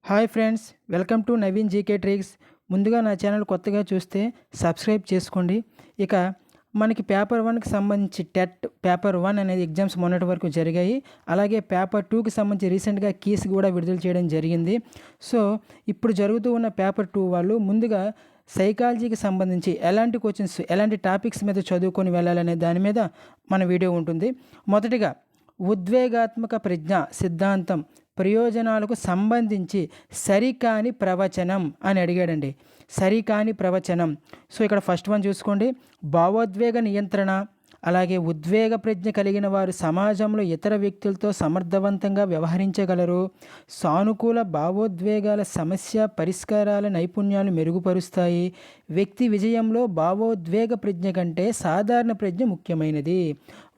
Hi friends, welcome to Naveen GK tricks. ముందుగా నా channel కొత్తగా చూస్తే సబ్స్క్రైబ్ చేసుకోండి. ఇక మనకి పేపర్ 1కి సంబంధించి టెట్ పేపర్ 1 అనేది ఎగ్జామ్స్ మొన్నటి వరకు జరిగాయి. అలాగే పేపర్ 2కి సంబంధించి రీసెంట్గా కీస్ కూడా విడుదల చేయడం జరిగింది. సో ఇప్పుడు జరుగుతూ ఉన్న పేపర్ 2 వాళ్ళు ముందుగా సైకాలజీకి సంబంధించి ఎలాంటి క్వశ్చన్స్, ఎలాంటి టాపిక్స్ మీద చదువుకొని వెళ్ళాలనే దాని మీద మన వీడియో ఉంటుంది. మొదటిగా ఉద్వేగాత్మక ప్రజ్ఞ సిద్ధాంతం ప్రయోజనాలకు సంబంధించి సరికాని ప్రవచనం అని అడిగాడండి. సరికాని ప్రవచనం. సో ఇక్కడ ఫస్ట్ వన్ చూసుకోండి. భావోద్వేగ నియంత్రణ, అలాగే ఉద్వేగ ప్రజ్ఞ కలిగిన వారు సమాజంలో ఇతర వ్యక్తులతో సమర్థవంతంగా వ్యవహరించగలరు. సానుకూల భావోద్వేగాల సమస్య పరిష్కారాల నైపుణ్యాలు మెరుగుపరుస్తాయి. వ్యక్తి విజయంలో భావోద్వేగ ప్రజ్ఞ కంటే సాధారణ ప్రజ్ఞ ముఖ్యమైనది.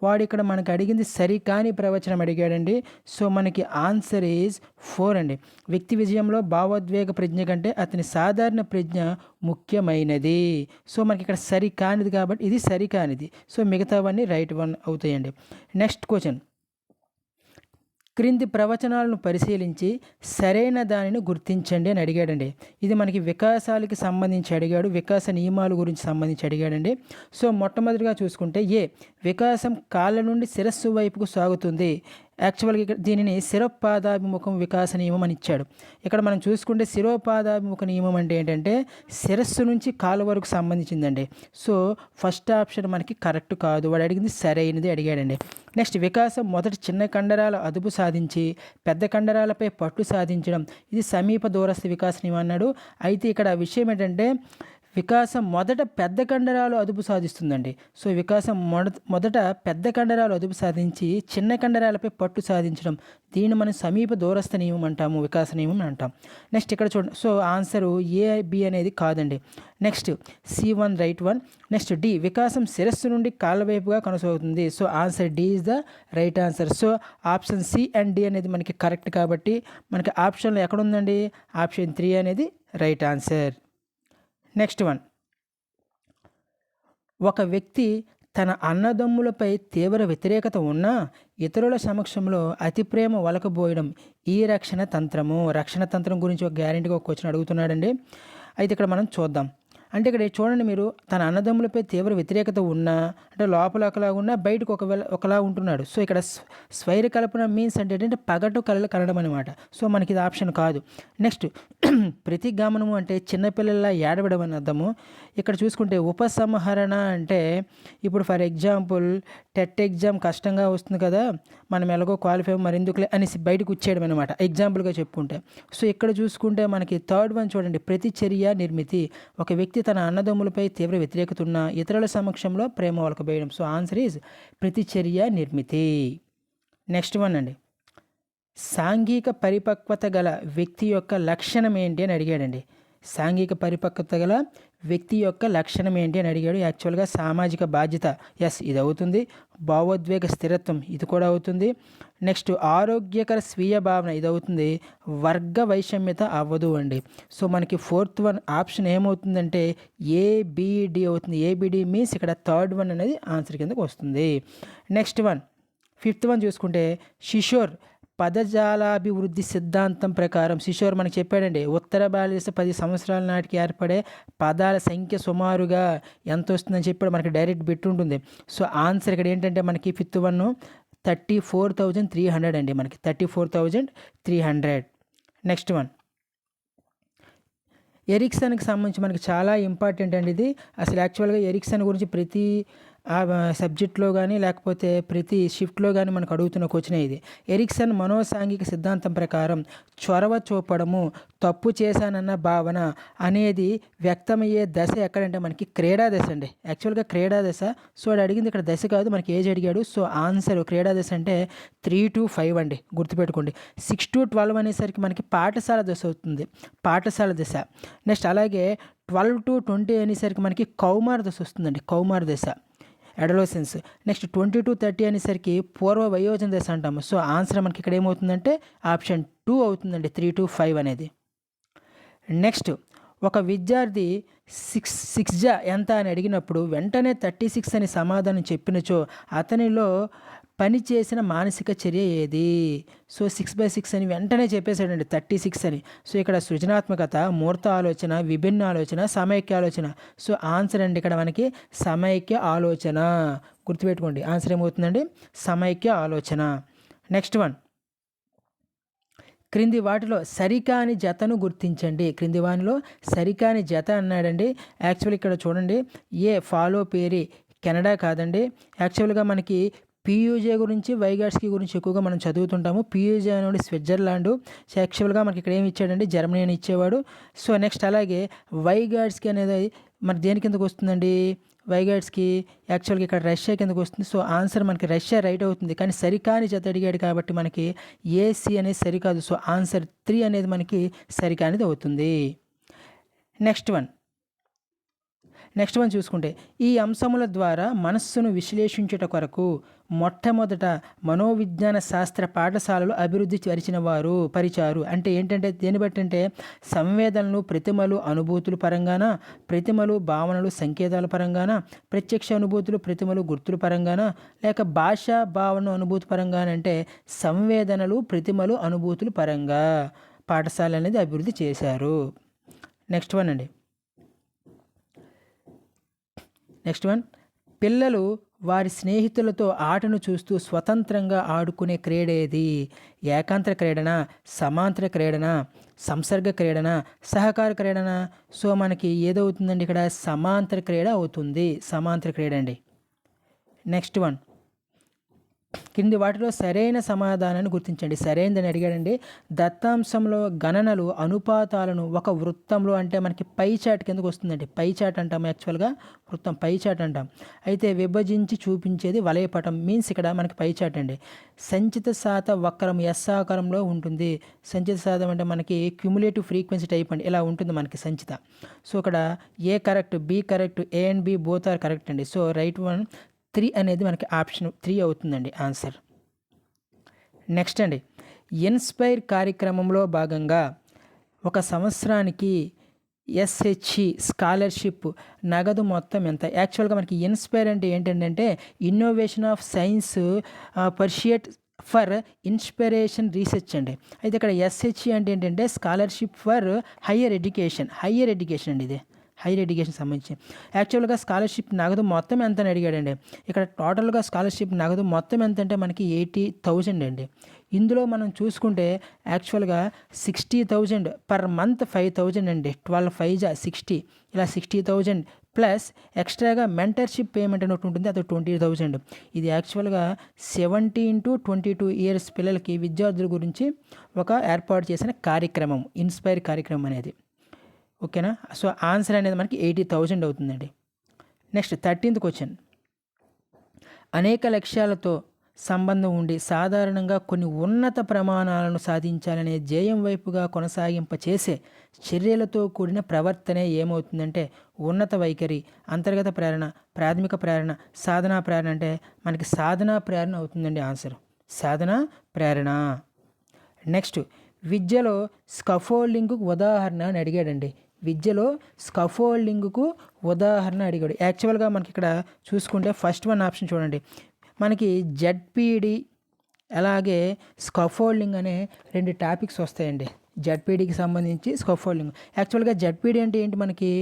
వాడు ఇక్కడ మనకు అడిగింది సరికాని ప్రవచనం అడిగాడండి. సో మనకి ఆన్సర్ ఈజ్ 4 అండి. వ్యక్తి విజయంలో భావోద్వేగ ప్రజ్ఞ కంటే అతని సాధారణ ప్రజ్ఞ ముఖ్యమైనది. సో మనకి ఇక్కడ సరికానిది కాబట్టి ఇది సరికానిది. సో మిగతావన్నీ రైట్ వన్ అవుతాయండి. Next question. క్రింది ప్రవచనాలను పరిశీలించి సరైన దానిని గుర్తించండి అని అడిగాడండి. ఇది మనకి వికాసాలకి సంబంధించి అడిగాడు, వికాస నియమాల గురించి సంబంధించి అడిగాడండి. సో మొట్టమొదటిగా చూసుకుంటే వికాసం కాళ్ళ నుండి శిరస్సు వైపుకు సాగుతుంది. యాక్చువల్గా ఇక్కడ దీనిని శిరోపాదాభిముఖం వికాస నియమం అని ఇచ్చాడు. ఇక్కడ మనం చూసుకుంటే శిరోపాదాభిముఖ నియమం అంటే ఏంటంటే శిరస్సు నుంచి కాళ్ళ వరకు సంబంధించిందండి. సో ఫస్ట్ ఆప్షన్ మనకి కరెక్ట్ కాదు. వాడు అడిగింది సరైనది అడిగాడండి. నెక్స్ట్, వికాసం మొదటి చిన్న కండరాల అదుపు సాధించి పెద్ద కండరాలపై పట్టు సాధించడం, ఇది సమీప దూరస్థ వికాస నియమం అన్నాడు. అయితే ఇక్కడ విషయం ఏంటంటే వికాసం మొదట పెద్ద కండరాలు అదుపు సాధిస్తుందండి. సో వికాసం మొదట పెద్ద కండరాలు అదుపు సాధించి చిన్న కండరాలపై పట్టు సాధించడం, దీన్ని మనం సమీప దూరస్థ నియమం అంటాము, వికాస నియమం అంటాం. నెక్స్ట్ ఇక్కడ చూడండి. సో ఆన్సరు బి అనేది కాదండి. Next C1 right one. Next D, వికాసం శిరస్సు నుండి కాళ్ళ వైపుగా కొనసాగుతుంది. So answer D is the right answer. So option C and D అనేది మనకి కరెక్ట్ కాబట్టి మనకి ఆప్షన్లో ఎక్కడ ఉందండి? ఆప్షన్ 3 అనేది రైట్ ఆన్సర్. Next one. ఒక వ్యక్తి తన అన్నదమ్ములపై తీవ్ర వ్యతిరేకత ఉన్నా ఇతరుల సమక్షంలో అతి ప్రేమ వలకబోయడం ఈ రక్షణ తంత్రం గురించి ఒక గ్యారెంటీగా ఒక క్వశ్చన్ అడుగుతున్నాడండి. అయితే ఇక్కడ మనం చూద్దాం. అంటే ఇక్కడ చూడండి, మీరు తన అన్నదమ్ములపై తీవ్ర వ్యతిరేకత ఉన్నా, అంటే లోపల ఒకలా ఉన్నా బయటకు ఒకలా ఉంటున్నాడు. సో ఇక్కడ స్వైర కల్పన మీన్స్ అంటే ఏంటంటే పగటు కళలు కనడం అనమాట. సో మనకి ఇది ఆప్షన్ కాదు. నెక్స్ట్, ప్రతిగమనము అంటే చిన్నపిల్లల ఏడవడం అని అర్థము. ఇక్కడ చూసుకుంటే ఉపసంహరణ అంటే ఇప్పుడు ఫర్ ఎగ్జాంపుల్ టెట్ ఎగ్జామ్ కష్టంగా వస్తుంది కదా, మనం ఎలాగో క్వాలిఫై మరెందుకులే అనేసి బయటకు వచ్చేయడం అనమాట, ఎగ్జాంపుల్గా చెప్పుకుంటే. సో ఇక్కడ చూసుకుంటే మనకి థర్డ్ వన్ చూడండి, ప్రతిచర్య నిర్మితి. ఒక వ్యక్తి తన అన్నదమ్ములపై తీవ్ర వ్యతిరేకత ఉన్న ఇతరుల సమక్షంలో ప్రేమ వలకబోయడం. సో ఆన్సర్ ఈజ్ ప్రతిచర్య నిర్మితి. నెక్స్ట్ వన్ అండి, సాంఘిక పరిపక్వత గల వ్యక్తి యొక్క లక్షణం ఏంటి అని అడిగాడండి. సాంఘిక పరిపక్వత గల వ్యక్తి యొక్క లక్షణం ఏంటి అని అడిగాడు. యాక్చువల్గా సామాజిక బాధ్యత, ఎస్ ఇది అవుతుంది. భావోద్వేగ స్థిరత్వం, ఇది కూడా అవుతుంది. నెక్స్ట్, ఆరోగ్యకర స్వీయ భావన, ఇది అవుతుంది. వర్గ వైషమ్యత అవ్వదు అండి. సో మనకి ఫోర్త్ వన్ ఆప్షన్ ఏమవుతుందంటే ఏబిడి అవుతుంది. ఏబిడి మీన్స్ ఇక్కడ థర్డ్ వన్ అనేది ఆన్సర్ కిందకు వస్తుంది. నెక్స్ట్ వన్, ఫిఫ్త్ వన్ చూసుకుంటే కిషోర్ పదజాలాభివృద్ధి సిద్ధాంతం ప్రకారం, కిషోర్ మనకి చెప్పాడండి, ఉత్తర భారతదేశ 10 సంవత్సరాల నాటికి ఏర్పడే పదాల సంఖ్య సుమారుగా ఎంత వస్తుందని చెప్పాడు. మనకి డైరెక్ట్ బిట్ ఉంటుంది. సో ఆన్సర్ ఇక్కడ ఏంటంటే మనకి ఫిఫ్త్ వన్ 34,300 అండి. మనకి 34,300. నెక్స్ట్ వన్, ఎరిక్సన్కి సంబంధించి మనకి చాలా ఇంపార్టెంట్ అండి ఇది. అసలు యాక్చువల్గా ఎరిక్సన్ గురించి ప్రతి సబ్జెక్ట్లో కానీ లేకపోతే ప్రతి షిఫ్ట్లో కానీ మనకు అడుగుతున్న క్వశ్చన్ ఇది. ఎరిక్సన్ మనోసాంఘిక సిద్ధాంతం ప్రకారం చొరవ చూపడము, తప్పు చేశానన్న భావన అనేది వ్యక్తమయ్యే దశ ఎక్కడంటే మనకి క్రీడా దశ అండి. యాక్చువల్గా క్రీడా దశ. సో అది అడిగింది ఇక్కడ దశ కాదు, మనకి ఏజ్ అడిగాడు. సో ఆన్సర్ క్రీడా దశ అంటే 3 to 5 అండి, గుర్తుపెట్టుకోండి. 6 to 12 అనేసరికి మనకి పాఠశాల దశ అవుతుంది, పాఠశాల దశ. నెక్స్ట్ అలాగే 12 to 20 అనేసరికి మనకి కౌమార దశ వస్తుందండి, కౌమార దశ, అడోలసెన్స్. నెక్స్ట్ 20 to 30 అనేసరికి పూర్వ వయోజన దశ అంటాము. సో ఆన్సర్ మనకి ఇక్కడ ఏమవుతుందంటే ఆప్షన్ 2 అవుతుందండి, 3 to 5 అనేది. నెక్స్ట్, ఒక విద్యార్థి సిక్స్ జా ఎంత అని అడిగినప్పుడు వెంటనే 36 అని సమాధానం చెప్పినచో అతనిలో పని చేసిన మానసిక చర్య ఏది? సో 6/6 అని వెంటనే చెప్పేశాడండి, 36 అని. సో ఇక్కడ సృజనాత్మకత, మూర్త ఆలోచన, విభిన్న ఆలోచన, సమైక్య ఆలోచన. సో ఆన్సర్ అండి ఇక్కడ మనకి సమైక్య ఆలోచన. గుర్తుపెట్టుకోండి, ఆన్సర్ ఏమవుతుందండి? సమైక్య ఆలోచన. నెక్స్ట్ వన్, క్రింది వాటిలో సరికాని జతను గుర్తించండి. క్రింది వానిలో సరికాని జత అన్నాడండి. యాక్చువల్ ఇక్కడ చూడండి, ఏ ఫాలో పేరి కెనడా కాదండి. యాక్చువల్గా మనకి పియూజే గురించి, వైగాట్స్కి గురించి ఎక్కువగా మనం చదువుతుంటాము. పియూజే అనేది స్విట్జర్లాండ్. సో యాక్చువల్గా మనకి ఇక్కడ ఏమి ఇచ్చాడండి? జర్మనీ అని ఇచ్చేవాడు. సో నెక్స్ట్ అలాగే వైగాట్స్కి అనేది మరి దేని కిందకు వస్తుందండి? వైగాట్స్కి యాక్చువల్గా ఇక్కడ రష్యా కిందకు వస్తుంది. సో ఆన్సర్ మనకి రష్యా రైట్ అవుతుంది. కానీ సరికాని జత అడిగాడు కాబట్టి మనకి ఏసీ అనేది సరికాదు. సో ఆన్సర్ 3 అనేది మనకి సరికానిది అవుతుంది. నెక్స్ట్ వన్ చూసుకుంటే, ఈ అంశముల ద్వారా మనస్సును విశ్లేషించుట కొరకు మొట్టమొదట మనోవిజ్ఞాన శాస్త్ర పాఠశాలలు అభివృద్ధి పరిచారు. అంటే ఏంటంటే దేని బట్టి అంటే సంవేదనలు, ప్రతిమలు, అనుభూతుల పరంగాన, ప్రతిమలు, భావనలు, సంకేతాల పరంగాన, ప్రత్యక్ష అనుభూతులు, ప్రతిమలు, గుర్తుల పరంగాన, లేక భాష, భావన, అనుభూతి పరంగాన, అంటే సంవేదనలు, ప్రతిమలు, అనుభూతుల పరంగా పాఠశాల అనేది అభివృద్ధి చేశారు. నెక్స్ట్ వన్, పిల్లలు వారి స్నేహితులతో ఆటను చూస్తూ స్వతంత్రంగా ఆడుకునే క్రీడ ఏది? ఏకాంతర క్రీడన, సమాంతర క్రీడన, సంసర్గ క్రీడన, సహకార క్రీడన? సో మనకి ఏదవుతుందండి ఇక్కడ? సమాంతర క్రీడ అవుతుంది. సమాంతర క్రీడ అండి. నెక్స్ట్ వన్, కింది వాటిలో సరైన సమాధానాన్ని గుర్తించండి. సరైనదని అడిగాడండి. దత్తాంశంలో గణనలు, అనుపాతాలను ఒక వృత్తంలో, అంటే మనకి పై చాట్ కిందకు వస్తుందండి. పై చాట్ అంటాం, యాక్చువల్గా వృత్తం పై చాట్ అంటాం. అయితే విభజించి చూపించేది వలయపటం, మీన్స్ ఇక్కడ మనకి పై చాట్ అండి. సంచిత శాత వక్రం ఎస్ ఆకారంలో ఉంటుంది. సంచిత శాతం అంటే మనకి క్యుములేటివ్ ఫ్రీక్వెన్సీ టైప్ అండి, ఇలా ఉంటుంది మనకి సంచిత. సో ఇక్కడ A correct, B correct, A and B both are correct అండి. సో రైట్ వన్ 3 అనేది మనకి ఆప్షన్ 3 అవుతుందండి ఆన్సర్. నెక్స్ట్ అండి, ఇన్స్పైర్ కార్యక్రమంలో భాగంగా ఒక సంవత్సరానికి ఎస్హెచ్ఈ స్కాలర్షిప్ నగదు మొత్తం ఎంత? యాక్చువల్గా మనకి ఇన్స్పైర్ అంటే ఏంటంటే innovation of science pursuit for inspiration research అండి. అయితే ఇక్కడ ఎస్హెచ్ఈ అంటే ఏంటంటే స్కాలర్షిప్ ఫర్ హయ్యర్ ఎడ్యుకేషన్ అండి. ఇది హైయర్ ఎడ్యుకేషన్ సంబంధించి. యాక్చువల్గా స్కాలర్షిప్ నగదు మొత్తం ఎంత అని అడిగాడండి. ఇక్కడ టోటల్గా స్కాలర్షిప్ నగదు మొత్తం ఎంత అంటే మనకి 80,000 అండి. ఇందులో మనం చూసుకుంటే యాక్చువల్గా 60,000 పర్ మంత్ 5,000 అండి. 12 5 60, ఇలా 60,000 ప్లస్ ఎక్స్ట్రాగా మెంటర్షిప్ పేమెంట్ అని ఒకటి ఉంటుంది, అది 20,000. ఇది యాక్చువల్గా 17 to 22 ఇయర్స్ పిల్లలకి, విద్యార్థుల గురించి ఒక ఏర్పాటు చేసిన కార్యక్రమం, ఇన్స్పైర్ కార్యక్రమం అనేది. ఓకేనా? సో ఆన్సర్ అనేది మనకి 80,000 అవుతుందండి. నెక్స్ట్ 13th క్వశ్చన్, అనేక లక్ష్యాలతో సంబంధం ఉండి సాధారణంగా కొన్ని ఉన్నత ప్రమాణాలను సాధించాలనే ధ్యేయం వైపుగా కొనసాగింపచేసే చర్యలతో కూడిన ప్రవర్తనే ఏమవుతుందంటే ఉన్నత వైఖరి, అంతర్గత ప్రేరణ, ప్రాథమిక ప్రేరణ, సాధనా ప్రేరణ. అంటే మనకి సాధనా ప్రేరణ అవుతుందండి ఆన్సర్. సాధనా ప్రేరణ. నెక్స్ట్, విద్యలో స్కఫోల్డింగ్కు ఉదాహరణ అని అడిగాడండి. విద్యలో స్కఫోల్డింగ్కు ఉదాహరణ అడిగాడు. యాక్చువల్గా మనకి ఇక్కడ చూసుకుంటే ఫస్ట్ వన్ ఆప్షన్ చూడండి, మనకి జెడ్పీడి అలాగే స్కఫోల్డింగ్ అనే 2 టాపిక్స్ వస్తాయండి. జెడ్పీడికి సంబంధించి స్కఫోల్డింగ్. యాక్చువల్గా జెడ్పీడి అంటే ఏంటి? మనకి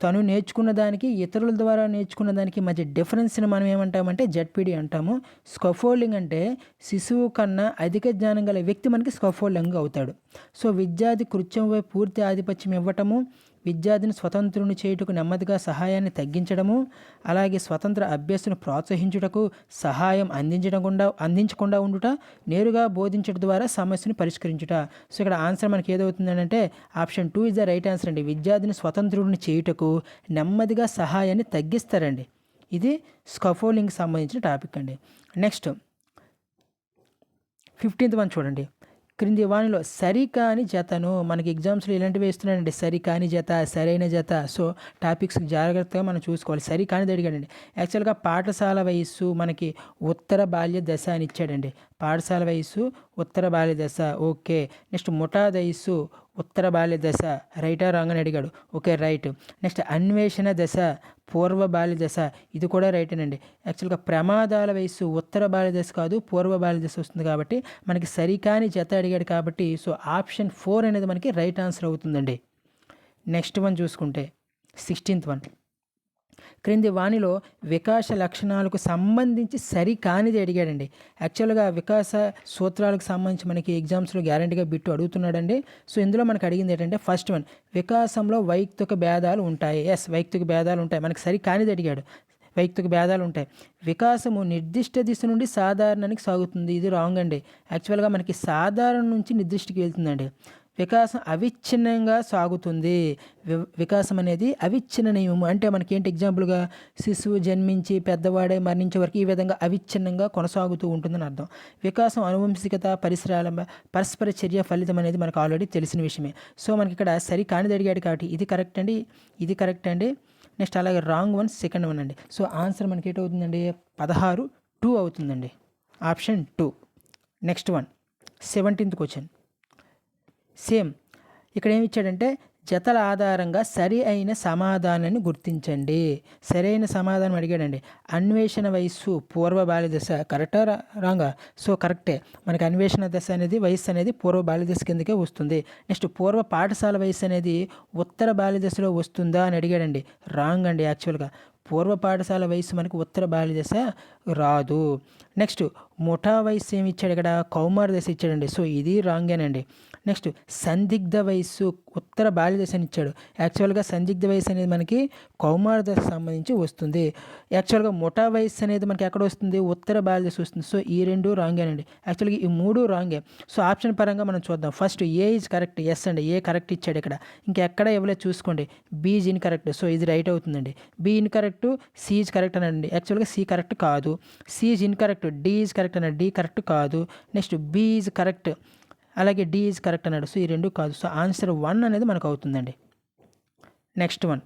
తను నేర్చుకున్న దానికి, ఇతరుల ద్వారా నేర్చుకున్న దానికి మధ్య డిఫరెన్స్ని మనం ఏమంటామంటే జెడ్పీడి అంటాము. స్కఫోల్డింగ్ అంటే శిశువు కన్నా అధిక జ్ఞానం గల వ్యక్తి మనకి స్కఫోల్డింగ్ అవుతాడు. సో విద్యార్థి కృత్యంపై పూర్తి ఆధిపత్యం ఇవ్వటము, విద్యార్థిని స్వతంత్రుని చేయుటకు నెమ్మదిగా సహాయాన్ని తగ్గించడము, అలాగే స్వతంత్ర అభ్యసను ప్రోత్సహించుటకు సహాయం అందించకుండా ఉండుట, నేరుగా బోధించడం ద్వారా సమస్యను పరిష్కరించుట. సో ఇక్కడ ఆన్సర్ మనకి ఏదవుతుందంటే option 2 is the right answer అండి. విద్యార్థిని స్వతంత్రుడిని చేయుటకు నెమ్మదిగా సహాయాన్ని తగ్గిస్తారండి. ఇది స్కఫోల్డింగ్కి సంబంధించిన టాపిక్ అండి. నెక్స్ట్ 15th వన్ చూడండి, క్రింది వానిలో సరికాని జతను మనకి ఎగ్జామ్స్లో ఇలాంటివి వేస్తున్నాడండి, సరికాని జత, సరైన జత. సో టాపిక్స్ జాగ్రత్తగా మనం చూసుకోవాలి. సరికానిది అడిగాడండి. యాక్చువల్గా పాఠశాల వయస్సు మనకి ఉత్తర బాల్య దశ అని ఇచ్చాడండి. పాఠశాల వయస్సు ఉత్తర బాల్య దశ, ఓకే. నెక్స్ట్ ముఠా వయస్సు ఉత్తర బాల్య దశ, రైటా రాంగ్ అని అడిగాడు, ఓకే రైట్. నెక్స్ట్ అన్వేషణ దశ పూర్వ బాల్య దశ, ఇది కూడా రైటేనండి. యాక్చువల్గా ప్రమాదాల వయస్సు ఉత్తర బాల్య దశ కాదు, పూర్వ బాల్య దశ వస్తుంది. కాబట్టి మనకి సరికాని జత అడిగాడు కాబట్టి సో ఆప్షన్ 4 అనేది మనకి రైట్ ఆన్సర్ అవుతుందండి. నెక్స్ట్ వన్ చూసుకుంటే 16th వన్, క్రింది వానిలో వికాస లక్షణాలకు సంబంధించి సరికానిది అడిగాడండి. యాక్చువల్గా వికాస సూత్రాలకు సంబంధించి మనకి ఎగ్జామ్స్లో గ్యారంటీగా బిట్టు అడుగుతున్నాడండి. సో ఇందులో మనకు అడిగింది ఏంటంటే ఫస్ట్ వన్, వికాసంలో వైయక్తిక భేదాలు ఉంటాయి. ఎస్, వైయక్తిక భేదాలు ఉంటాయి. మనకి సరికానిది అడిగాడు. వైయక్తిక భేదాలు ఉంటాయి. వికాసము నిర్దిష్ట దిశ నుండి సాధారణానికి సాగుతుంది, ఇది రాంగ్ అండి. యాక్చువల్గా మనకి సాధారణ నుంచి నిర్దిష్టకి వెళ్తుందండి. వికాసం అవిచ్ఛిన్నంగా సాగుతుంది. వికాసం అనేది అవిచ్ఛిన్న నియమం. అంటే మనకి ఏంటి ఎగ్జాంపుల్గా శిశువు జన్మించి పెద్దవాడే మరణించే వరకు ఈ విధంగా అవిచ్ఛిన్నంగా కొనసాగుతూ ఉంటుందని అర్థం. వికాసం అనువంశికత పరస్పర చర్య ఫలితం అనేది మనకు ఆల్రెడీ తెలిసిన విషయమే. సో మనకి ఇక్కడ సరి కానిది అడిగాడు కాబట్టి ఇది కరెక్ట్ అండి, ఇది కరెక్ట్ అండి. నెక్స్ట్ అలాగే రాంగ్ వన్ సెకండ్ వన్ అండి. సో ఆన్సర్ మనకి ఏటవుతుందండి 16(2) అవుతుందండి, option 2. Next one 17th question. Same ఇక్కడ ఏమి ఇచ్చాడంటే జతల ఆధారంగా సరి అయిన సమాధానాన్ని గుర్తించండి. సరైన సమాధానం అడిగాడండి. అన్వేషణ వయస్సు పూర్వ బాల్య దశ, కరెక్టా రాంగా? సో కరెక్టే. మనకి అన్వేషణ దశ అనేది వయస్సు అనేది పూర్వ బాల్య దశ కిందకే వస్తుంది. నెక్స్ట్ పూర్వ పాఠశాల వయస్సు అనేది ఉత్తర బాల్య దశలో వస్తుందా అని అడిగాడండి. రాంగ్ అండి. యాక్చువల్గా పూర్వ పాఠశాల వయస్సు మనకి ఉత్తర బాల్య దశ రాదు. నెక్స్ట్ ముఠా వయస్సు ఏమి ఇచ్చాడు ఇక్కడ? కౌమార దశ ఇచ్చాడండి. సో ఇది రాంగేనండి. నెక్స్ట్ సందిగ్ధ వయస్సు ఉత్తర బాల్య దశ అని ఇచ్చాడు. యాక్చువల్గా సందిగ్ధ వయస్సు అనేది మనకి కౌమార దశ సంబంధించి వస్తుంది. యాక్చువల్గా ముఠా వయస్సు అనేది మనకి ఎక్కడ వస్తుంది? ఉత్తర బాల్య దశ వస్తుంది. సో ఈ రెండు రాంగేనండి. యాక్చువల్గా ఈ మూడు రాంగే. సో ఆప్షన్ పరంగా మనం చూద్దాం. First A is correct, yes అండి, ఏ కరెక్ట్ ఇచ్చాడు ఇక్కడ. ఇంకెక్కడ ఇవ్వలేదు చూసుకోండి. బి ఈజ్ ఇన్కరెక్ట్, సో ఇది రైట్ అవుతుందండి. B incorrect, C is correct అనండి. యాక్చువల్గా సి కరెక్ట్ కాదు, C is incorrect, D is correct అన్నాడు, డి కరెక్ట్ కాదు. నెక్స్ట్ బి ఈజ్ కరెక్ట్, అలాగే డి ఈజ్ కరెక్ట్ అన్నాడు. సో ఈ రెండు కాదు. సో ఆన్సర్ 1 అనేది మనకు అవుతుందండి. నెక్స్ట్ వన్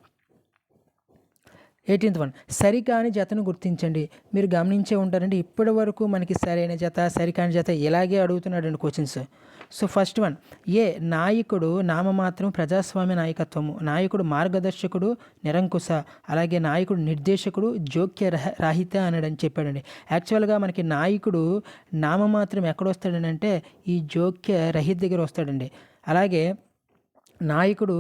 18th వన్, సరికాని జతను గుర్తించండి. మీరు గమనించే ఉంటారండి ఇప్పటి వరకు మనకి సరైన జత, సరికాని జత ఇలాగే అడుగుతున్నాడండి క్వశ్చన్స్. సో ఫస్ట్ వన్, ఏ నాయకుడు నామమాత్రం ప్రజాస్వామ్య నాయకత్వము, నాయకుడు మార్గదర్శకుడు నిరంకుశ, అలాగే నాయకుడు నిర్దేశకుడు జోక్య రాహిత అని చెప్పాడండి. యాక్చువల్గా మనకి నాయకుడు నామమాత్రం ఎక్కడొస్తాడని అంటే ఈ జోక్య రహిత దగ్గర వస్తాడండి. అలాగే నాయకుడు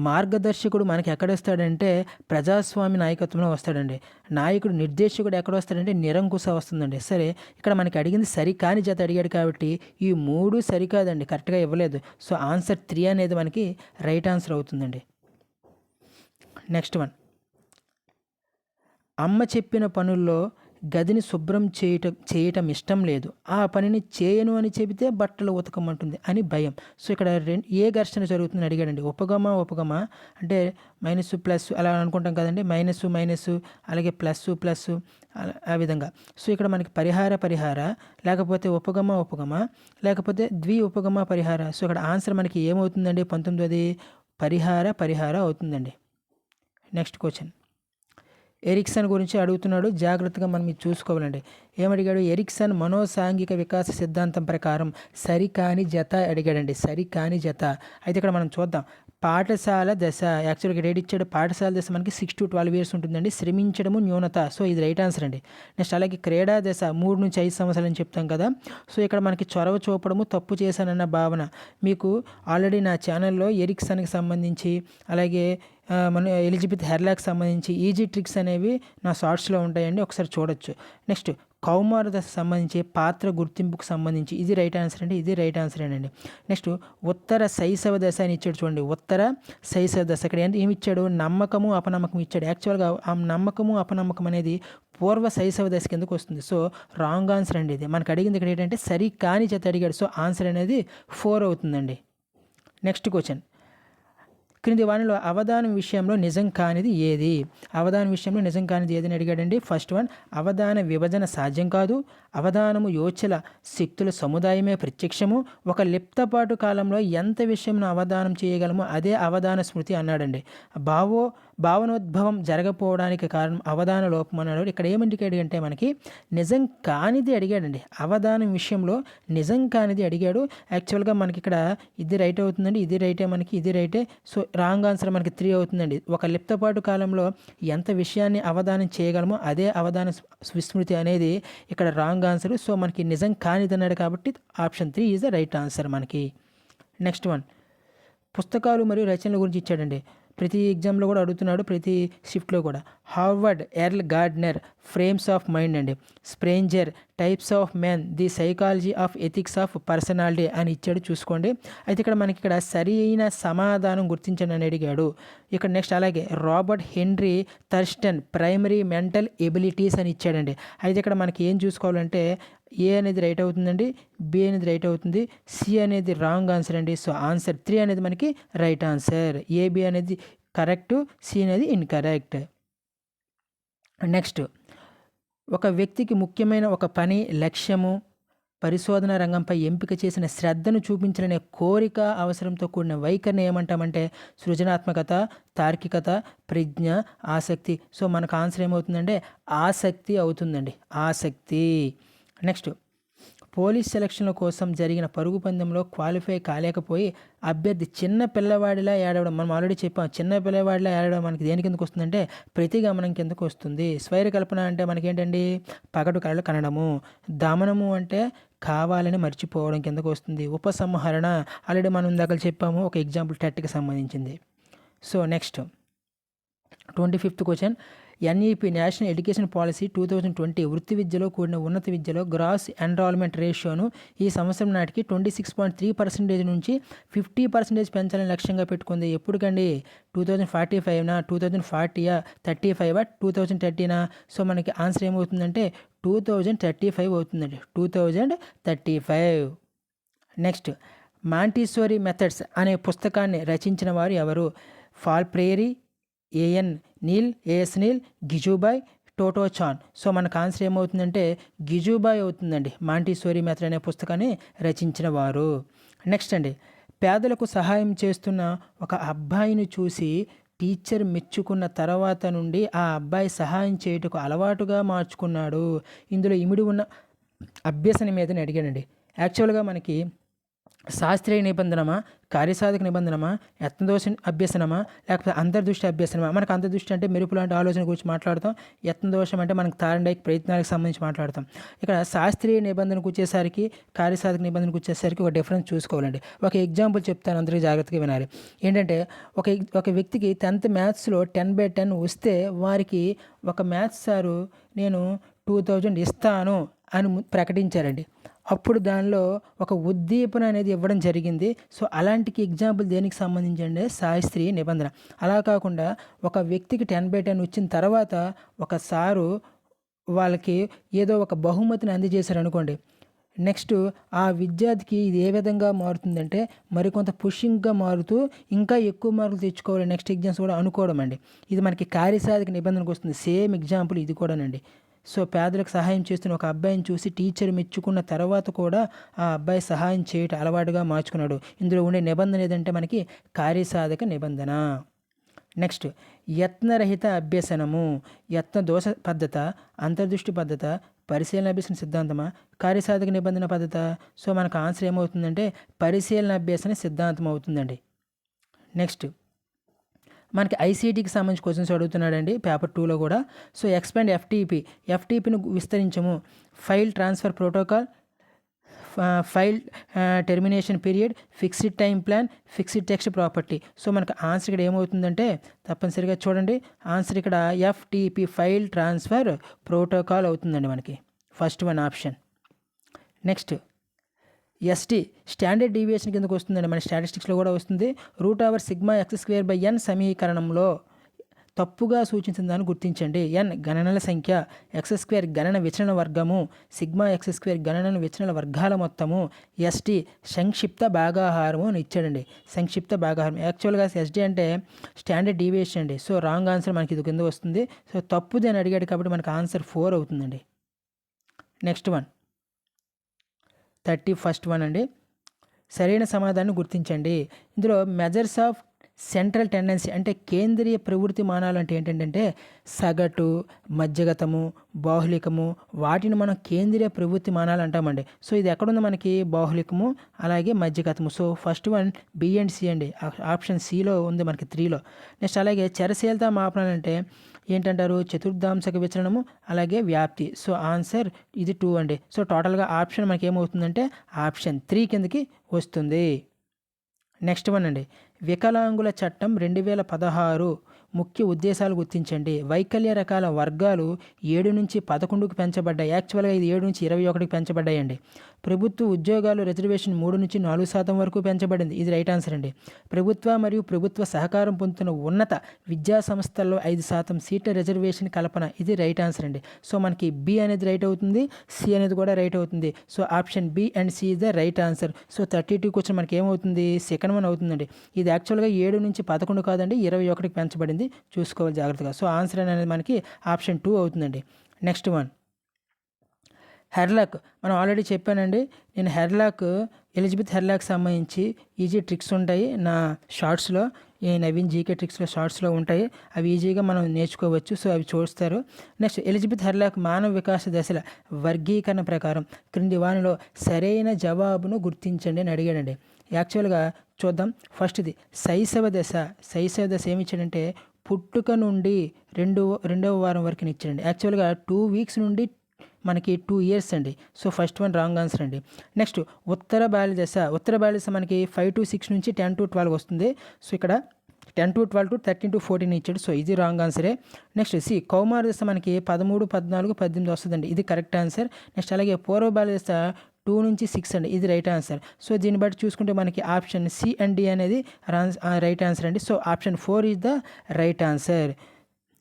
మార్గదర్శకుడు మనకి ఎక్కడ వస్తాడంటే ప్రజాస్వామ్య నాయకత్వంలో వస్తాడండి. నాయకుడు నిర్దేశకుడు ఎక్కడ వస్తాడంటే నిరంకుశ వస్తుందండి. సరే, ఇక్కడ మనకి అడిగింది సరికాని జత అడిగాడు కాబట్టి ఈ 3 సరికాదండి, కరెక్ట్గా ఇవ్వలేదు. సో ఆన్సర్ 3 అనేది మనకి రైట్ ఆన్సర్ అవుతుందండి. నెక్స్ట్ వన్, అమ్మ చెప్పిన పనుల్లో గదిని శుభ్రం చేయటం ఇష్టం లేదు, ఆ పనిని చేయను అని చెబితే బట్టలు ఉతకమంటుంది అని భయం. సో ఇక్కడ ఏ ఘర్షణ జరుగుతుందని అడిగాడండి. ఉపగమ అంటే మైనస్ ప్లస్ అలా అనుకుంటాం కదండి, మైనస్ అలాగే ప్లస్ ఆ విధంగా. సో ఇక్కడ మనకి పరిహార లేకపోతే ఉపగమ లేకపోతే ఉపగమ పరిహార. సో ఇక్కడ ఆన్సర్ మనకి ఏమవుతుందండి? 19ది పరిహార అవుతుందండి. నెక్స్ట్ క్వశ్చన్, ఎరిక్సన్ గురించి అడుగుతున్నాడు, జాగ్రత్తగా మనం ఇది చూసుకోవాలండి. ఏమడిగాడు? ఎరిక్సన్ మనోసాంఘిక వికాస సిద్ధాంతం ప్రకారం సరికాని జత అడిగాడండి. సరికాని జత అయితే ఇక్కడ మనం చూద్దాం. పాఠశాల దశ, యాక్చువల్గా రేట్ ఇచ్చాడు. పాఠశాల దశ మనకి 6 to 12 years ఉంటుందండి. శ్రమించడము న్యూనత, సో ఇది రైట్ ఆన్సర్ అండి. నెక్స్ట్ అలాగే క్రీడా దశ 3 నుంచి 5 సంవత్సరాలు అని చెప్తాం కదా. సో ఇక్కడ మనకి చొరవ చూపడము, తప్పు చేశానన్న భావన. మీకు ఆల్రెడీ నా ఛానల్లో ఎరిక్సన్కి సంబంధించి అలాగే మన ఎలిజబెత్ హెర్లాక్ సంబంధించి ఈజీ ట్రిక్స్ అనేవి నా షార్ట్స్లో ఉంటాయండి, ఒకసారి చూడొచ్చు. నెక్స్ట్ కౌమార దశ సంబంధించి పాత్ర గుర్తింపుకు సంబంధించి ఇది రైట్ ఆన్సర్ అండి, ఇది రైట్ ఆన్సర్ అండి. నెక్స్ట్ ఉత్తర శైశవ దశ అని ఇచ్చాడు చూడండి. ఉత్తర శైశవ దశ ఇక్కడ ఏమి ఇచ్చాడు? నమ్మకము అపనమ్మకం ఇచ్చాడు. యాక్చువల్గా ఆ నమ్మకము అపనమ్మకం అనేది పూర్వ శైశవ దశ కిందకు వస్తుంది. సో రాంగ్ ఆన్సర్ అండి ఇది. మనకు అడిగింది ఇక్కడ ఏంటంటే సరి కాని జత అడిగాడు. సో ఆన్సర్ అనేది 4 అవుతుందండి. నెక్స్ట్ క్వశ్చన్, క్రింది వానిలో అవధానం విషయంలో నిజం కానిది ఏది? అవధానం విషయంలో నిజం కానిది ఏదని అడిగాడండి. ఫస్ట్ వన్, అవధాన విభజన సాధ్యం కాదు. అవధానము యోచల శక్తుల సముదాయమే ప్రత్యక్షము. ఒక లిప్తపాటు కాలంలో ఎంత విషయంను అవధానం చేయగలమో అదే అవధాన స్మృతి అన్నాడండి. భావనోద్భవం జరగపోవడానికి కారణం అవధాన లోపం అన్నాడు. ఇక్కడ ఏమిండికేడు అంటే మనకి నిజం కానిది అడిగాడండి. అవధానం విషయంలో నిజం కానిది అడిగాడు. యాక్చువల్గా మనకి ఇక్కడ ఇది రైట్ అవుతుందండి, ఇది రైటే, మనకి ఇది రైటే. సో రాంగ్ ఆన్సర్ మనకి 3 అవుతుందండి. ఒక లిప్తపాటు కాలంలో ఎంత విషయాన్ని అవధానం చేయగలమో అదే అవధాన విస్మృతి అనేది ఇక్కడ రాంగ్ ఆన్సర్. సో మనకి నిజం కానిది అన్నాడు కాబట్టి option 3 is the right answer మనకి. నెక్స్ట్ వన్, పుస్తకాలు మరియు రచనల గురించి ఇచ్చాడండి. ప్రతి ఎగ్జామ్లో కూడా అడుగుతున్నాడు, ప్రతి షిఫ్ట్లో కూడా. Harvard Earl Gardner frames of mind అండి. Spranger types of men, the psychology of ethics of personality అని ఇచ్చాడు, చూసుకోండి. అయితే ఇక్కడ మనకి ఇక్కడ సరి అయిన సమాధానం గుర్తించండి అని అడిగాడు. ఇక్కడ నెక్స్ట్ అలాగే Robert henry Thurstone primary mental abilities అని ఇచ్చాడండి. అయితే ఇక్కడ మనకి ఏం చూసుకోవాలంటే ఏ అనేది రైట్ అవుతుందండి, బి అనేది రైట్ అవుతుంది, సి అనేది రాంగ్ ఆన్సర్ అండి. సో ఆన్సర్ 3 అనేది మనకి రైట్ ఆన్సర్. ఏబి అనేది కరెక్ట్, సి అనేది ఇన్కరెక్ట్. నెక్స్ట్, ఒక వ్యక్తికి ముఖ్యమైన ఒక పని, లక్ష్యము, పరిశోధన రంగంపై ఎంపిక చేసిన శ్రద్ధను చూపించాలనే కోరిక, అవసరంతో కూడిన వైఖరిని ఏమంటామంటే సృజనాత్మకత, తార్కికత, ప్రజ్ఞ, ఆసక్తి. సో మనకు ఆన్సర్ ఏమవుతుందంటే ఆసక్తి అవుతుందండి, ఆసక్తి. నెక్స్ట్, పోలీస్ సెలక్షన్ల కోసం జరిగిన పరుగు పందెంలో క్వాలిఫై కాలేకపోయి అభ్యర్థి చిన్న పిల్లవాడిలా ఏడవడం. మనం ఆల్రెడీ చెప్పాం, చిన్న పిల్లవాడిలా ఏడవడం మనకి దేని కిందకు వస్తుందంటే ప్రతిగమనం కిందకు వస్తుంది. స్వైర కల్పన అంటే మనకేంటండి పగటు కళలు కనడము. దమనము అంటే కావాలని మర్చిపోవడం కిందకు వస్తుంది. ఉపసంహరణ ఆల్రెడీ మనం ఇందాక చెప్పాము, ఒక ఎగ్జాంపుల్ టెట్కి సంబంధించింది. So next 25th question, NEP national education policy 2020 వృత్తి విద్యలో కూడిన ఉన్నత విద్యలో గ్రాస్ ఎన్రాల్మెంట్ రేషియోను ఈ సంవత్సరం నాటికి 26.3% నుంచి 50% పెంచాలని లక్ష్యంగా పెట్టుకుంది. ఎప్పుడుకండి? 2045నా, 2040యా, 35 2030నా? సో మనకి ఆన్సర్ ఏమవుతుందంటే 2035 అవుతుందండి, 2035. నెక్స్ట్, మాంటిసోరీ మెథడ్స్ అనే పుస్తకాన్ని రచించిన వారు ఎవరు? ఫాల్ ప్రేరీ, ఏఎన్ నీల్, ఏఎస్ నీల్, గిజుబాయ్, టోటో చాన్. సో మనకు ఆన్సర్ ఏమవుతుందంటే గిజుబాయ్ అవుతుందండి, మాంటిసోరీ మెథడ్ అనే పుస్తకాన్ని రచించిన వారు. నెక్స్ట్ అండి, పేదలకు సహాయం చేస్తున్న ఒక అబ్బాయిని చూసి టీచర్ మెచ్చుకున్న తర్వాత నుండి ఆ అబ్బాయి సహాయం చేయుటకు అలవాటుగా మార్చుకున్నాడు. ఇందులో ఇమిడి ఉన్న అభ్యసనం మీదని అడిగాడండి. యాక్చువల్గా మనకి శాస్త్రీయ నిబంధనమా, కార్యసాధక నిబంధనమా, యత్నదోష అభ్యసనమా, లేకపోతే అంతర్దృష్టి అభ్యసనమా? మనకు అంతర్దృష్టి అంటే మెరుపు లాంటి ఆలోచన గురించి మాట్లాడతాం. యత్నదోషం అంటే మనకు తారండైక్ ప్రయత్నాలకు సంబంధించి మాట్లాడతాం. ఇక్కడ శాస్త్రీయ నిబంధనకు వచ్చేసరికి, కార్యసాధక నిబంధనకు వచ్చేసరికి ఒక డిఫరెన్స్ చూసుకోవాలండి. ఒక ఎగ్జాంపుల్ చెప్తాను, అందరికీ జాగ్రత్తగా వినాలి. ఏంటంటే ఒక వ్యక్తికి 10th మ్యాథ్స్లో 10/10 వస్తే వారికి ఒక మ్యాథ్స్ సారు నేను 2000 ఇస్తాను అని ప్రకటించారండి. అప్పుడు దానిలో ఒక ఉద్దీపన అనేది ఇవ్వడం జరిగింది. సో అలాంటి ఎగ్జాంపుల్ దేనికి సంబంధించి అంటే శాస్త్రీయ నిబంధన. అలా కాకుండా ఒక వ్యక్తికి 10/10 వచ్చిన తర్వాత ఒక సారు వాళ్ళకి ఏదో ఒక బహుమతిని అందజేశారు అనుకోండి. నెక్స్ట్ ఆ విద్యార్థికి ఇది ఏ విధంగా మారుతుందంటే మరికొంత పుషింగ్గా మారుతూ ఇంకా ఎక్కువ మార్కులు తెచ్చుకోవాలి నెక్స్ట్ ఎగ్జామ్స్ కూడా అనుకోవడం అండి. ఇది మనకి కార్యసాధక నిబంధనకు వస్తుంది. సేమ్ ఎగ్జాంపుల్ ఇది కూడానండి. సో పేదలకు సహాయం చేస్తున్న ఒక అబ్బాయిని చూసి టీచర్ మెచ్చుకున్న తర్వాత కూడా ఆ అబ్బాయి సహాయం చేయటం అలవాటుగా మార్చుకున్నాడు. ఇందులో ఉండే నిబంధన ఏదంటే మనకి కార్యసాధక నిబంధన. నెక్స్ట్, యత్నరహిత అభ్యసనము. యత్న దోష పద్ధత, అంతర్దృష్టి పద్ధత, పరిశీలన అభ్యసన సిద్ధాంతమా, కార్యసాధక నిబంధన పద్ధత? సో మనకు ఆన్సర్ ఏమవుతుందంటే పరిశీలన అభ్యసన సిద్ధాంతం అవుతుందండి. నెక్స్ట్, మనకి ఐసీటీకి సంబంధించి క్వశ్చన్స్ అడుగుతున్నాడండి పేపర్ 2లో కూడా. సో ఎక్స్పాండ్ ఎఫ్టీపీని విస్తరించము. File transfer protocol, file termination period, fixed time plan, fixed text property. So మనకు ఆన్సర్ ఇక్కడ ఏమవుతుందంటే తప్పనిసరిగా చూడండి, ఆన్సర్ ఇక్కడ ఎఫ్టీపీ ఫైల్ ట్రాన్స్ఫర్ ప్రోటోకాల్ అవుతుందండి మనకి, first one option. Next, ST standard deviation కిందకు వస్తుందండి, మన స్టాటిస్టిక్స్లో కూడా వస్తుంది. √σ(x²/n) సమీకరణంలో తప్పుగా సూచించిన దాన్ని గుర్తించండి. ఎన్ గణనల సంఖ్య, ఎక్స్ స్క్వేర్ గణన విచలన వర్గము, సిగ్మా ఎక్స్ స్క్వేర్ గణన విచలన వర్గాల మొత్తము, ఎస్టీ సంక్షిప్త భాగాహారము అని ఇచ్చాడండి. సంక్షిప్త భాగాహారం యాక్చువల్గా ఎస్డి అంటే స్టాండర్డ్ డీవియేషన్ అండి. సో రాంగ్ ఆన్సర్ మనకి ఇది కింద వస్తుంది. సో తప్పుది అని అడిగాడు కాబట్టి మనకి ఆన్సర్ 4 అవుతుందండి. నెక్స్ట్ వన్ 31st వన్ అండి. సరైన సమాధానం గుర్తించండి. ఇందులో మెజర్స్ ఆఫ్ సెంట్రల్ టెండెన్సీ అంటే కేంద్రీయ ప్రవృత్తి మానాలు అంటే ఏంటంటే సగటు, మధ్యగతము, బాహులికము, వాటిని మనం కేంద్రీయ ప్రవృత్తి మానాలు అంటామండి. సో ఇది ఎక్కడుంది మనకి బాహులికము అలాగే మధ్యగతము. So first one B and C అండి. ఆప్షన్ సిలో ఉంది మనకి 3లో. నెక్స్ట్ అలాగే చరశీలత మాపనాలు అంటే ఏంటంటారు చతుర్థాంశక విచలనము అలాగే వ్యాప్తి. సో ఆన్సర్ ఇది 2 అండి. సో టోటల్గా ఆప్షన్ మనకి ఏమవుతుందంటే ఆప్షన్ 3 కిందకి వస్తుంది. నెక్స్ట్ వన్ అండి. వికలాంగుల చట్టం 2016 ముఖ్య ఉద్దేశాలు గుర్తించండి. వైకల్య రకాల వర్గాలు 7 నుంచి 11కు పెంచబడ్డాయి. యాక్చువల్గా ఇది 7 నుంచి 21కి పెంచబడ్డాయండి. ప్రభుత్వ ఉద్యోగాలు రిజర్వేషన్ 3 నుంచి 4% వరకు పెంచబడింది. ఇది రైట్ ఆన్సర్ అండి. ప్రభుత్వ మరియు ప్రభుత్వ సహకారం పొందుతున్న ఉన్నత విద్యా సంస్థల్లో 5% సీట్ల రిజర్వేషన్ కల్పన. ఇది రైట్ ఆన్సర్ అండి. సో మనకి బి అనేది రైట్ అవుతుంది, సి అనేది కూడా రైట్ అవుతుంది. So option B and C is the right answer. So 32 question మనకి ఏమవుతుంది సెకండ్ వన్ అవుతుందండి. ఇది యాక్చువల్గా 7 నుంచి 11 కాదండి 21కి పెంచబడింది. చూసుకోవాలి జాగ్రత్తగా. సో ఆన్సర్ అనేది మనకి ఆప్షన్ 2 అవుతుందండి. Next one Hurlock. మనం ఆల్రెడీ చెప్పానండి. నేను హెర్లాక్ ఎలిజబెత్ హెర్లాక్ సంబంధించి ఈజీ ట్రిక్స్ ఉంటాయి నా షార్ట్స్లో. ఈ నవీన్ జీకే ట్రిక్స్లో షార్ట్స్లో ఉంటాయి. అవి ఈజీగా మనం నేర్చుకోవచ్చు. సో అవి చూస్తారు. నెక్స్ట్ ఎలిజబెత్ హెర్లాక్ మానవ వికాస దశల వర్గీకరణ ప్రకారం క్రింది వానిలో సరైన జవాబును గుర్తించండి అని అడిగాడండి. యాక్చువల్గా చూద్దాం. ఫస్ట్ది శైశవ దశ. శైశవ దశ ఏమి ఇచ్చాడంటే పుట్టుక నుండి రెండవ వారం వరకు ఇచ్చాడండి. యాక్చువల్గా 2 వీక్స్ నుండి మనకి 2 ఇయర్స్ అండి. So first one wrong answer అండి. నెక్స్ట్ ఉత్తర బాల్య దశ. ఉత్తర బాల్య దశ మనకి 5 to 6 నుంచి 10 to 12 వస్తుంది. సో ఇక్కడ 10 to 12 to 13 to 14 ఇచ్చాడు. సో ఇది రాంగ్ ఆన్సరే. నెక్స్ట్ సి కౌమార దశ మనకి 13, 14, 18 వస్తుందండి. ఇది కరెక్ట్ ఆన్సర్. నెక్స్ట్ అలాగే పూర్వ బాల్య దశ 2 నుంచి 6 అండి. ఇది రైట్ ఆన్సర్. సో దీన్ని బట్టి చూసుకుంటే మనకి ఆప్షన్ సి అండ్ డి అనేది రైట్ ఆన్సర్ అండి. So option 4 is the right answer.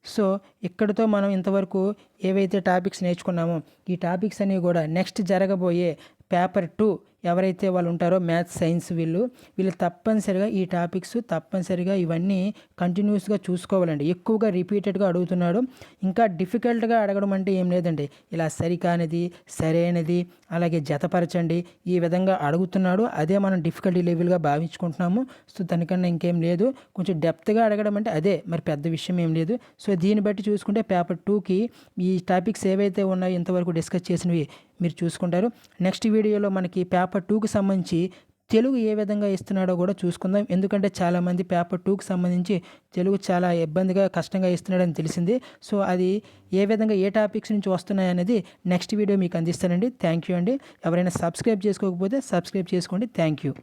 So ఇక్కడితో మనం ఇంతవరకు ఏవైతే టాపిక్స్ నేర్చుకున్నామో ఈ టాపిక్స్ అన్నీ కూడా నెక్స్ట్ జరగబోయే పేపర్ 2 ఎవరైతే వాళ్ళు ఉంటారో మ్యాథ్స్ సైన్స్ వీళ్ళు తప్పనిసరిగా ఈ టాపిక్స్ తప్పనిసరిగా ఇవన్నీ కంటిన్యూస్గా చూసుకోవాలండి. ఎక్కువగా రిపీటెడ్గా అడుగుతున్నాడు. ఇంకా డిఫికల్ట్గా అడగడం అంటే ఏం లేదండి. ఇలా సరికానిది సరైనది అలాగే జతపరచండి ఈ విధంగా అడుగుతున్నాడు. అదే మనం డిఫికల్టీ లెవెల్గా భావించుకుంటున్నాము. సో దానికన్నా ఇంకేం లేదు. కొంచెం డెప్త్గా అడగడం అంటే అదే మరి పెద్ద విషయం ఏం లేదు. సో దీన్ని బట్టి చూసుకుంటే పేపర్ 2కి ఈ టాపిక్స్ ఏవైతే ఉన్నాయో ఇంతవరకు డిస్కస్ చేసినవి మీరు చూసుకుంటారు. నెక్స్ట్ వీడియోలో మనకి పేపర్ 2కి సంబంధించి తెలుగు ఏ విధంగా ఇస్తున్నాడో కూడా చూసుకుందాం. ఎందుకంటే చాలామంది పేపర్ 2కి సంబంధించి తెలుగు చాలా ఇబ్బందిగా కష్టంగా ఇస్తున్నాడని తెలిసింది. సో అది ఏ విధంగా ఏ టాపిక్స్ నుంచి వస్తున్నాయి అనేది నెక్స్ట్ వీడియో మీకు అందిస్తానండి. థ్యాంక్ యూ అండి. ఎవరైనా సబ్స్క్రైబ్ చేసుకోకపోతే సబ్స్క్రైబ్ చేసుకోండి. Thank you.